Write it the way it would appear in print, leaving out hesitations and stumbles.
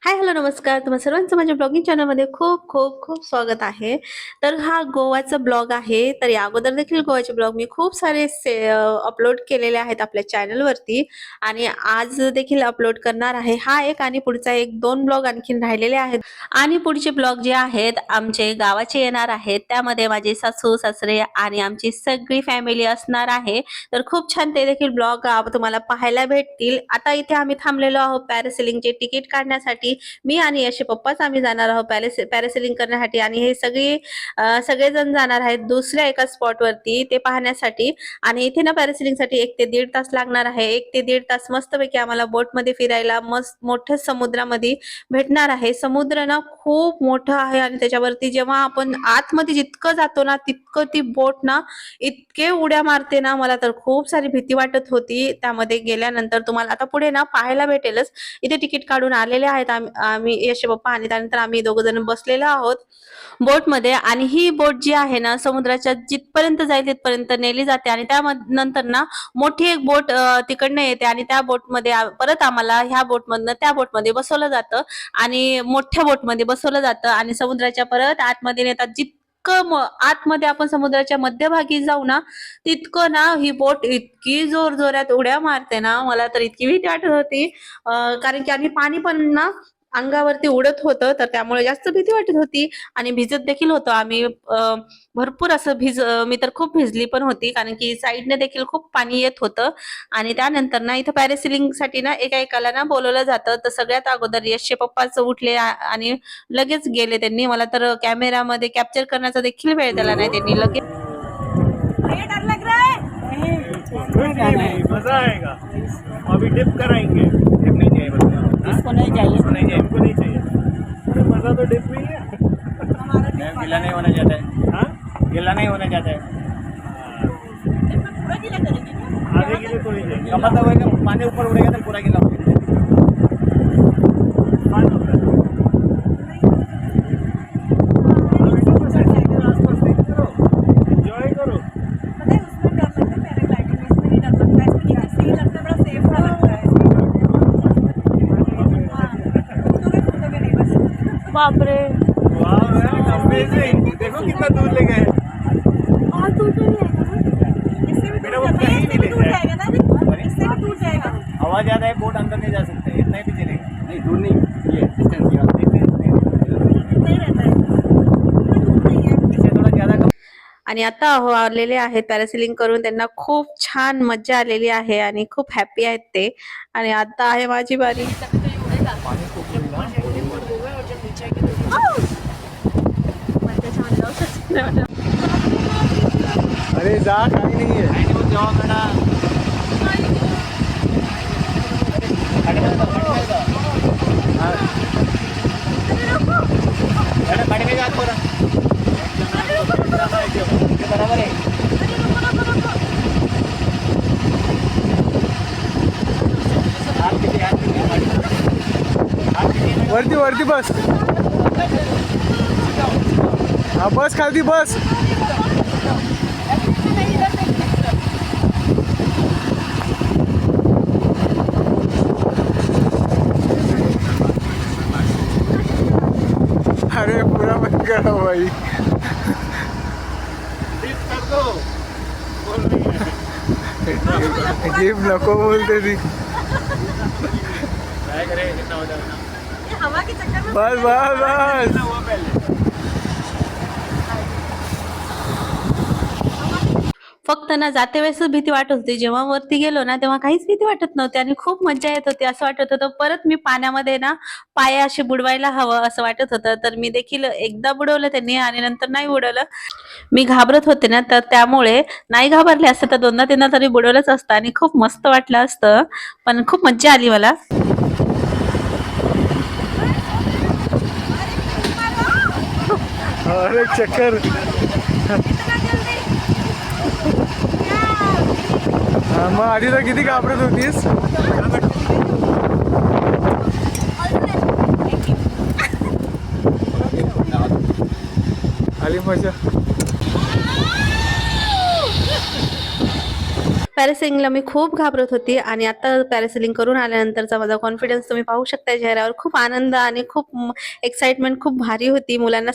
हाय, hello, नमस्कार. तुम्हा सर्वांचं माझ्या ब्लॉगिंग चॅनलमध्ये खूप खूप खूप स्वागत आहे. तर हा गोवाचा ब्लॉग आहे. तर या अगोदर देखील गोवाचे ब्लॉग मी खूप सारे अपलोड केलेले आहेत आपल्या चॅनलवरती आणि आज देखील अपलोड करणार आहे. हा एक आणि पुढचा एक 2 ब्लॉग आणखीन राहिलेले आहेत आणि पुढचे ब्लॉग जे आहेत आमचे गावाचे येणार आहेत. त्यामध्ये माझे सासू सासरे आणि आमची सगळी फॅमिली असणार आहे. तर खूप छान ते देखील ब्लॉग तुम्हाला पाहायला भेटतील. आता इथे आम्ही थांबलेलो आहोत पॅरासेलिंगचे तिकीट काढण्यासाठी. मी आणि यशचे पप्पाच आम्ही जाणार आहोत पॅरासेलिंग करण्यासाठी आणि हे सगळेजण जाणार आहेत दुसऱ्या एका स्पॉटवरती ते पाहण्यासाठी. आणि इथे ना पॅरासेलिंगसाठी 1 ते 1.5 तास लागणार आहे. 1 ते 1.5 तास मस्तपैकी आम्हाला बोटमध्ये फिरायला मस्त मोठ्या समुद्रामध्ये भेटणार आहे. समुद्र ना खूप मोठा आहे आणि त्याच्यावरती जेव्हा आपण आतमध्ये जितकं जातो ना तितकं ती बोट ना इतके उड्या मारते ना, मला तर खूप सारी भीती वाटत होती त्यामध्ये गेल्यानंतर. तुम्हाला आता पुढे ना पाहायला भेटेलच. इथे तिकीट काढून आलेले आहेत आम्ही यश पप्पा आणि त्यानंतर आम्ही दोघ जण बसलेलो आहोत बोटमध्ये. आणि ही बोट जी आहे ना समुद्राच्या जिथपर्यंत जाईल तिथपर्यंत नेली जाते आणि त्यानंतर ना मोठी एक बोट तिकडनं येते आणि त्या बोटमध्ये परत आम्हाला ह्या बोटमधनं त्या बोटमध्ये बसवलं जातं आणि मोठ्या बोटमध्ये बसवलं जातं आणि समुद्राच्या परत आतमध्ये नेतात. जितकं आतमध्ये आपण समुद्राच्या मध्यभागी जाऊ ना तितकं ना ही बोट इतकी जोर जोरात उड्या मारते ना, मला तर इतकी भीती वाटत होती. कारण की आम्ही पाणी पण ना अंगावरती उडत होतं तर त्यामुळे जास्त भीती वाटत होती आणि भिजत देखील होतो आम्ही. भरपूर असं मी तर खूप भिजली पण होती कारण की साईडने देखील खूप पाणी येत होतं. आणि त्यानंतर ना इथं पॅरासेलिंग साठी ना एका एकाला ना बोलवलं जातं. तर सगळ्यात अगोदर यशचे पप्पाच उठले आणि लगेच गेले त्यांनी. मला तर कॅमेरामध्ये कॅप्चर करण्याचा देखील वेळ दिला नाही त्यांनी. लगेच ये डर लग रहा है। कुछ नहीं, मजा आएगा। अभी डिप कराएंगे। डिप नहीं चाहिए बस। इसको नहीं चाहिए। इसको नहीं चाहिए, इनको नहीं चाहिए। अरे मजा तो डिप में ही है। गीला नहीं होना चाहता है। हाँ, गीला नहीं होना चाहता है। पूरा गीला करेंगे क्या? आधे के लिए थोड़ी चाहिए। कमर दबाएगा, पानी ऊपर उड़ेगा तो पूरा गीला हो जाएगा। पानी ऊपर। आसपास देखते रहो, एंजॉय करो। पता है उसमें डर लगता है पैराग्लाइडिंग में, इसमें नहीं डर लगता है। इसमें नीचे सही लगता है, बड़ा सेफ सा लगता है। हाँ, कूदोगे नहीं बस। बाप रे, वाह मैन, अमेजिंग। देखो कितना दूर ले गए। और दूर तो नहीं जाएगा ना? इससे भी मेरा दूर वो जाता है, कहीं इससे नहीं भी दूर लेता है। जाएगा ना अभी? इससे भी दूर जाएगा। हवा ज्यादा है, बोट अंदर नहीं जा सकते, इतना ही पीछे रहेगा। नहीं दूर नहीं, ये डिस्टेंस नहीं रहता है, दूर नहीं है। पीछे थोड़ा ज्यादा कम। आणि आता आलेले आहेत पॅरासेलिंग करून. त्यांना खूप छान मज्जा आलेली आहे आणि खूप हॅपी आहेत ते. आणि आता आहे माझी बारी. अरे जा, काही नाही आहे। बराबर आहे। वरती वरती बस। हा बस खालती बस। अरे पूरा बंद करा भाई। जीप नको बोलते ती। ये हवा के चक्कर में बस बस बस। फक्त ना जाते वेळेसच भीती वाटत होती. जेव्हा वरती गेलो ना तेव्हा काहीच भीती वाटत नव्हती आणि खूप मज्जा येत होती. असं वाटत होतं परत मी पाण्यामध्ये ना पाय असे बुडवायला हवं असं वाटत होतं. तर मी देखील एकदा बुडवलं त्यांनी आणि नंतर नाही बुडवलं. मी घाबरत होते ना तर त्यामुळे. नाही घाबरले असते तर 2दा 3दा तरी बुडवलंच असतं आणि खूप मस्त वाटलं असतं. पण खूप मज्जा आली मला. अरे चक्कर। मग आधी तर किती घाबरत होतीस? आली मजा। पॅरासेलिंगला मी खूप घाबरत होती आणि आता पॅरासेलिंग करून आल्यानंतरचा माझा कॉन्फिडन्स तुम्ही पाहू शकता चेहऱ्यावर. खूप आनंद आणि खूप एक्साइटमेंट खूप भारी होती. मुलांना